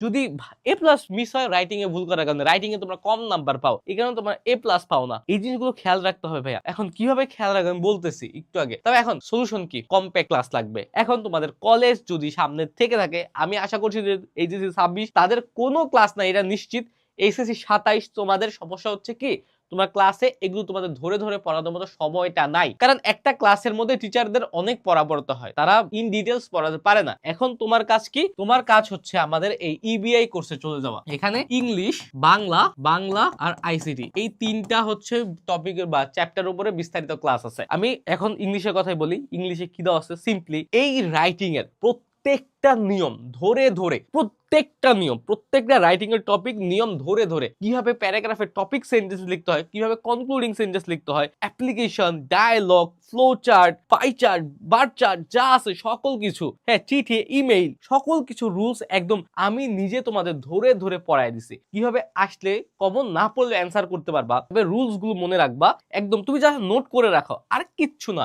যদি এ plus miss হয় writing এ ভুল করার কারণে, রাইটিং এ তোমরা কম নাম্বার পাও, এই কারণে তোমরা এ প্লাস পাও না। এই জিনিসগুলো খেয়াল রাখতে হবে ভাইয়া। এখন কিভাবে খেয়াল রাখবে আমি বলতেছি একটু আগে। তবে এখন সলিউশন কি? কম্প্যাক্ট ক্লাস লাগবে। এখন তোমাদের কলেজ যদি সামনে থেকে থাকে, আমি আশা করছি যে এইচএসসি 26 তাদের কোনো ক্লাস নাই, এটা নিশ্চিত। এইচএসসি 27 তোমাদের সমস্যা হচ্ছে কি, তোমার ক্লাসে এগুলো তোমাদের ধরে ধরে পড়ানোর মতো সময়টা নাই। কারণ একটা ক্লাসের মধ্যে টিচারদের অনেক পড়াতে হয়, তারা ইন ডিটেলস পড়াতে পারে না। এখন তোমার কাজ কি? তোমার কাজ হচ্ছে আমাদের এই ইবিআই কোর্সে চলে যাওয়া। এখানে ইংলিশ, বাংলা আর আইসিটি, এই তিনটা হচ্ছে টপিকের বা চ্যাপ্টারের উপরে বিস্তারিত ক্লাস আছে। আমি এখন ইংলিশের কথাই বলি। ইংলিশে কি দেওয়া আছে? সিম্পলি এই রাইটিং এর প্রত্যেকটা নিয়ম ধরে ধরে, প্রত্যেকটা রাইটিং এর টপিক নিয়ম ধরে ধরে, কিভাবে প্যারাগ্রাফের টপিক সেন্টেন্স লিখতে হয়, কিভাবে কনক্লুডিং সেন্টেন্স লিখতে হয়, application, dialogue, flow chart, pie chart, bar chart যা আছে সকল কিছু, হ্যাঁ চিঠি, ইমেইল, সকল কিছু রুলস একদম আমি নিজে তোমাদের ধরে ধরে পড়ায় দিছি। কিভাবে আসলে কমন না পড়লে অ্যান্সার করতে পারবা, তবে রুলস গুলো মনে রাখবা একদম, তুমি যা নোট করে রাখো আর কিচ্ছু না।